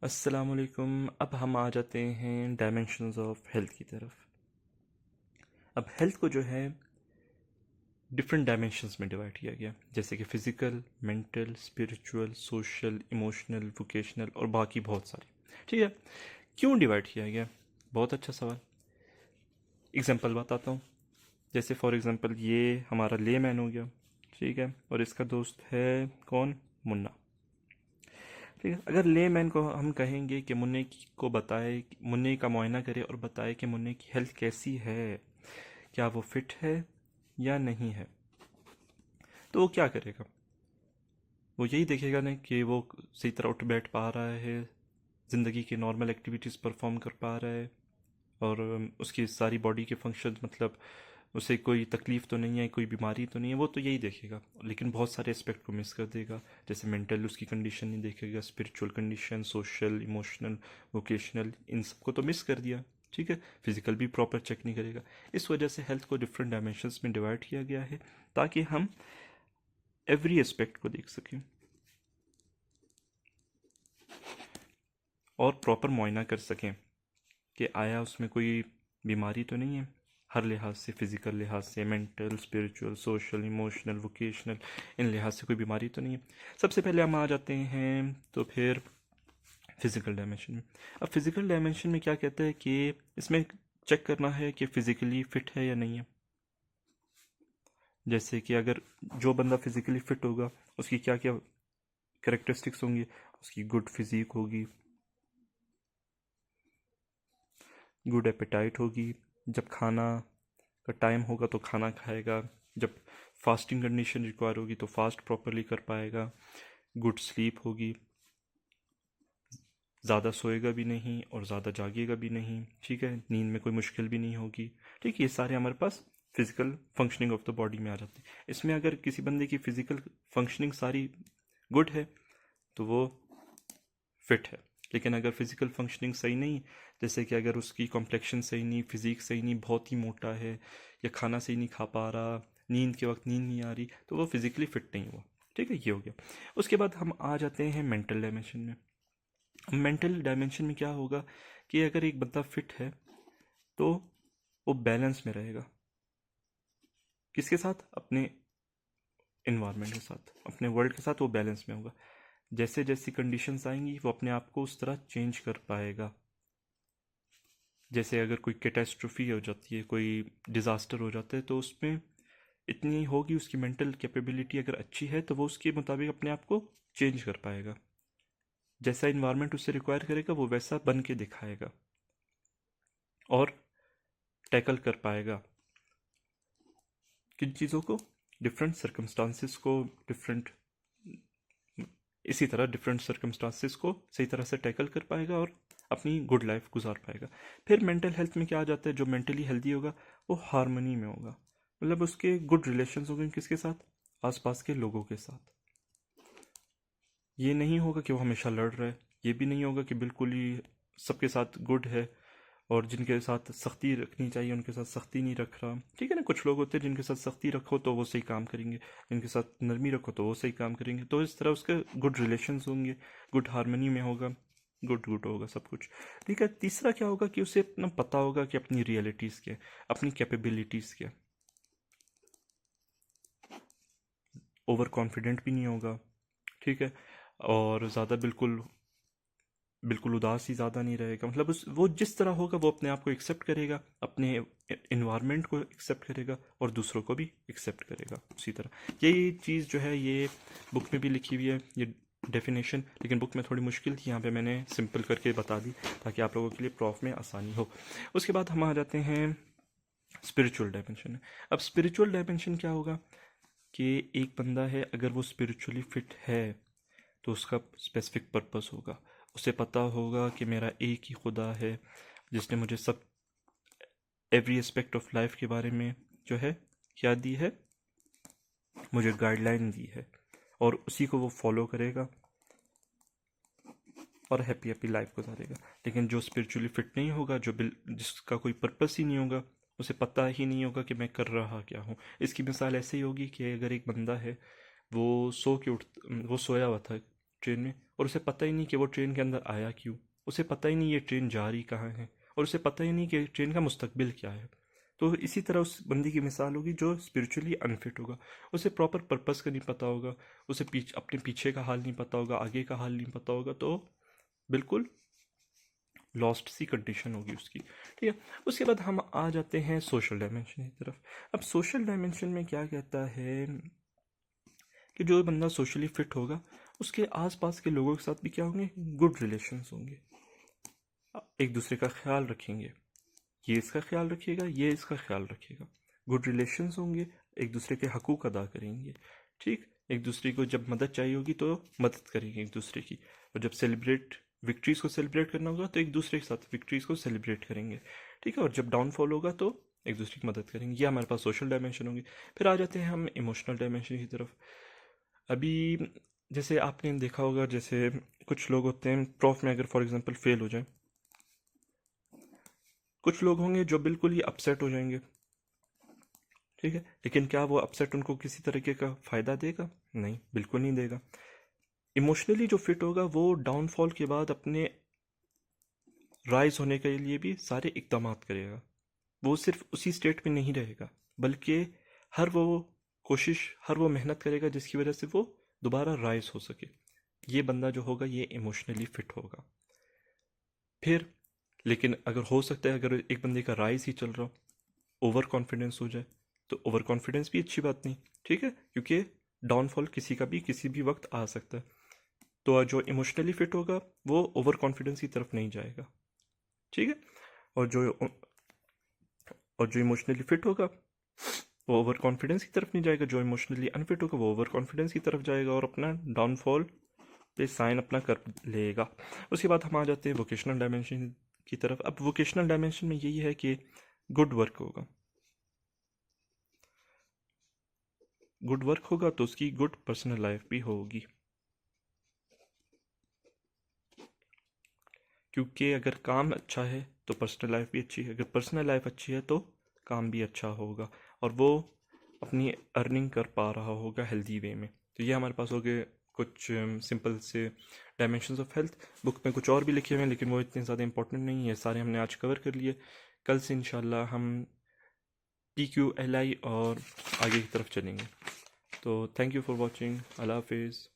अस्सलामुअलैकुम। अब हम आ जाते हैं डायमेंशंस ऑफ हेल्थ की तरफ। अब हेल्थ को जो है डिफरेंट डायमेंशंस में डिवाइड किया गया, जैसे कि physical, mental, spiritual, social, emotional, vocational और बाकी बहुत सारे। ठीक है, क्यों डिवाइड किया गया? बहुत अच्छा सवाल। एग्जांपल बताता हूँ। जैसे फॉर एग्जांपल ये हमारा लेमैन हो गया, ठीक है, और इसका दोस्त है कौन? मुन्ना। ठीक है, अगर लेमैन को हम कहेंगे कि को बताए, मुन्ने का मुआयना करे और बताए कि मुन्ने की हेल्थ कैसी है, क्या वो फिट है या नहीं है, तो वो क्या करेगा? वो यही देखेगा ना कि वो सही तरह उठ बैठ पा रहा है, ज़िंदगी की नॉर्मल एक्टिविटीज़ परफॉर्म कर पा रहा है, और उसकी सारी बॉडी के फंक्शंस, मतलब उसे कोई तकलीफ़ तो नहीं है, कोई बीमारी तो नहीं है, वो तो यही देखेगा। लेकिन बहुत सारे एस्पेक्ट को मिस कर देगा। जैसे मेंटल उसकी कंडीशन नहीं देखेगा, spiritual condition, social, emotional, vocational, इन सबको तो मिस कर दिया। ठीक है, फिजिकल भी प्रॉपर चेक नहीं करेगा। इस वजह से हेल्थ को डिफरेंट डायमेंशंस में डिवाइड किया गया है, ताकि हम एवरी एस्पेक्ट को देख सकें और प्रॉपर मुआयना कर सकें कि आया उसमें कोई बीमारी तो नहीं है, हर लिहाज से, फिज़िकल लिहाज से, mental, spiritual, social, emotional, vocational, इन लिहाज से कोई बीमारी तो नहीं है। सबसे पहले हम आ जाते हैं तो फिर फिज़िकल डायमेंशन में। अब फिज़िकल डायमेंशन में क्या कहता है कि इसमें चेक करना है कि फिज़िकली फ़िट है या नहीं है। जैसे कि अगर जो बंदा फिज़िकली फ़िट होगा, उसकी क्या क्या करेक्टरिस्टिक्स होंगी? उसकी गुड फिज़ीक होगी, गुड एपेटाइट होगी, जब खाना का टाइम होगा तो खाना खाएगा, जब फास्टिंग कंडीशन रिक्वायर होगी तो फास्ट प्रॉपरली कर पाएगा, गुड स्लीप होगी, ज़्यादा सोएगा भी नहीं और ज़्यादा जागेगा भी नहीं, ठीक है, नींद में कोई मुश्किल भी नहीं होगी। ठीक है, ये सारे हमारे पास physical functioning of the body में आ जाते हैं। इसमें अगर किसी बंदे की फिजिकल फंक्शनिंग सारी गुड है तो वो फिट है। लेकिन अगर फिजिकल फंक्शनिंग सही नहीं, जैसे कि अगर उसकी कॉम्प्लेक्शन सही नहीं, फिजिक सही नहीं, बहुत ही मोटा है, या खाना सही नहीं खा पा रहा, नींद के वक्त नींद नहीं आ रही, तो वो फिजिकली फिट नहीं हुआ। ठीक है, ये हो गया। उसके बाद हम आ जाते हैं मेंटल डायमेंशन में। मेंटल डायमेंशन में क्या होगा कि अगर एक बंदा फिट है तो वो बैलेंस में रहेगा। किसके साथ? अपने इन्वायरमेंट के साथ, अपने वर्ल्ड के साथ वो बैलेंस में होगा। जैसे जैसी कंडीशंस आएंगी वो अपने आप को उस तरह चेंज कर पाएगा। जैसे अगर कोई कैटेस्ट्रोफी हो जाती है, कोई डिज़ास्टर हो जाता है, तो उसमें इतनी होगी उसकी मेंटल कैपेबिलिटी अगर अच्छी है तो वो उसके मुताबिक अपने आप को चेंज कर पाएगा। जैसा इन्वायरमेंट उससे रिक्वायर करेगा वो वैसा बन के दिखाएगा और टैकल कर पाएगा किन चीज़ों को, डिफरेंट सर्कमस्टांसिस को, डिफरेंट, इसी तरह डिफरेंट सर्कमस्टांसिस को सही तरह से टैकल कर पाएगा और अपनी गुड लाइफ गुजार पाएगा। फिर मेंटल हेल्थ में क्या आ जाता है? जो मेंटली हेल्दी होगा वो हारमोनी में होगा, मतलब उसके गुड रिलेशंस होंगे किसके साथ? आसपास के लोगों के साथ। ये नहीं होगा कि वो हमेशा लड़ रहा है, ये भी नहीं होगा कि बिल्कुल ही सबके साथ गुड है और जिनके साथ सख्ती रखनी चाहिए उनके साथ सख्ती नहीं रख रहा। ठीक है ना, कुछ लोग होते हैं जिनके साथ सख्ती रखो तो वो सही काम करेंगे, जिनके साथ नरमी रखो तो वो सही काम करेंगे। तो इस तरह उसके गुड रिलेशंस होंगे, गुड हारमोनी में होगा, गुड गुड होगा सब कुछ। ठीक है, तीसरा क्या होगा कि उसे अपना पता होगा कि अपनी रियलिटीज़ क्या है, अपनी कैपेबिलिटीज़ क्या है। ओवर कॉन्फिडेंट भी नहीं होगा, ठीक है, और ज़्यादा बिल्कुल बिल्कुल उदास ही ज़्यादा नहीं रहेगा। मतलब उस वो जिस तरह होगा वो अपने आप को एक्सेप्ट करेगा, अपने इन्वायरमेंट को एक्सेप्ट करेगा और दूसरों को भी एक्सेप्ट करेगा उसी तरह। यही चीज़ जो है ये बुक में भी लिखी हुई है, ये डेफिनेशन, लेकिन बुक में थोड़ी मुश्किल थी, यहाँ पे मैंने सिंपल करके बता दी ताकि आप लोगों के लिए प्रॉफ में आसानी हो। उसके बाद हम आ जाते हैं स्पिरिचुअल डायमेंशन में। अब स्पिरिचुअल डायमेंशन क्या होगा कि एक बंदा है, अगर वो स्पिरिचुअली फिट है तो उसका स्पेसिफिक पर्पस होगा। उसे पता होगा कि मेरा एक ही खुदा है जिसने मुझे सब, एवरी एस्पेक्ट ऑफ लाइफ के बारे में जो है क्या दी है, मुझे गाइडलाइन दी है, और उसी को वो फॉलो करेगा और हैप्पी हैप्पी लाइफ गुजारेगा। लेकिन जो स्पिरिचुअली फिट नहीं होगा, जो जिसका कोई पर्पस ही नहीं होगा, उसे पता ही नहीं होगा कि मैं कर रहा क्या हूँ। इसकी मिसाल ऐसे ही होगी कि अगर एक बंदा है, वो सो के उठ वो सोया हुआ था ट्रेन में, और उसे पता ही नहीं कि वो ट्रेन के अंदर आया क्यों, उसे पता ही नहीं ये ट्रेन जा रही कहाँ है, और उसे पता ही नहीं कि ट्रेन का मुस्तकबिल क्या है। तो इसी तरह उस बंदी की मिसाल होगी जो स्पिरिचुअली अनफिट होगा। उसे प्रॉपर पर्पस का नहीं पता होगा, उसे अपने पीछे का हाल नहीं पता होगा, आगे का हाल नहीं पता होगा, तो बिल्कुल लॉस्ट सी कंडीशन होगी उसकी। ठीक है, उसके बाद हम आ जाते हैं सोशल डायमेंशन की तरफ। अब सोशल डायमेंशन में क्या कहता है कि जो बंदा सोशली फिट होगा उसके आसपास के लोगों के साथ भी क्या होंगे, गुड रिलेशंस होंगे, एक दूसरे का ख्याल रखेंगे, ये इसका ख्याल रखिएगा, ये इसका ख्याल रखिएगा, गुड रिलेशंस होंगे, एक दूसरे के हकूक़ अदा करेंगे। ठीक, एक दूसरे को जब मदद चाहिए होगी तो मदद करेंगे एक दूसरे की, और जब विक्ट्रीज़ को सेलिब्रेट करना होगा तो एक दूसरे के साथ विक्ट्रीज़ को सेलिब्रेट करेंगे। ठीक है, और जब डाउनफॉल होगा तो एक दूसरे की मदद करेंगे। ये हमारे पास सोशल डायमेंशन होंगे। फिर आ जाते हैं हम इमोशनल डायमेंशन की तरफ। अभी जैसे आपने देखा होगा, जैसे कुछ लोग होते हैं प्रॉफ में अगर फॉर एग्जांपल फेल हो जाए, कुछ लोग होंगे जो बिल्कुल ही अपसेट हो जाएंगे। ठीक है, लेकिन क्या वो अपसेट उनको किसी तरीके का फ़ायदा देगा? नहीं, बिल्कुल नहीं देगा। इमोशनली जो फिट होगा वो डाउनफॉल के बाद अपने राइज होने के लिए भी सारे इकदाम करेगा। वो सिर्फ उसी स्टेट में नहीं रहेगा, बल्कि हर वो कोशिश, हर वो मेहनत करेगा जिसकी वजह से वो दोबारा राइज हो सके। ये बंदा जो होगा ये इमोशनली फिट होगा। फिर लेकिन अगर हो सकता है अगर एक बंदे का राइज ही चल रहा हो, ओवर कॉन्फिडेंस हो जाए, तो ओवर कॉन्फिडेंस भी अच्छी बात नहीं। ठीक है, क्योंकि डाउनफॉल किसी का भी किसी भी वक्त आ सकता है। तो जो इमोशनली फिट होगा वो ओवर कॉन्फिडेंस की तरफ नहीं जाएगा। ठीक है, और जो इमोशनली फिट होगा वो ओवर कॉन्फिडेंस की तरफ नहीं जाएगा, जो इमोशनली अनफिट होगा वो ओवर कॉन्फिडेंस की तरफ जाएगा और अपना डाउनफॉल पे साइन अपना कर लेगा। उसके बाद हम आ जाते हैं वोकेशनल डायमेंशन की तरफ। अब वोकेशनल डायमेंशन में यही है कि गुड वर्क होगा, गुड वर्क होगा तो उसकी गुड पर्सनल लाइफ भी होगी, क्योंकि अगर काम अच्छा है तो पर्सनल लाइफ भी अच्छी है, अगर पर्सनल लाइफ अच्छी है तो काम भी अच्छा होगा, और वो अपनी अर्निंग कर पा रहा होगा हेल्दी वे में। तो ये हमारे पास हो गए कुछ सिंपल से डायमेंशंस ऑफ हेल्थ। बुक में कुछ और भी लिखे हुए हैं लेकिन वो इतने ज़्यादा इंपॉर्टेंट नहीं है, सारे हमने आज कवर कर लिए। कल से इंशाल्लाह हम PQLI और आगे की तरफ चलेंगे। तो थैंक यू फॉर वॉचिंग, अल्लाह हाफिज़।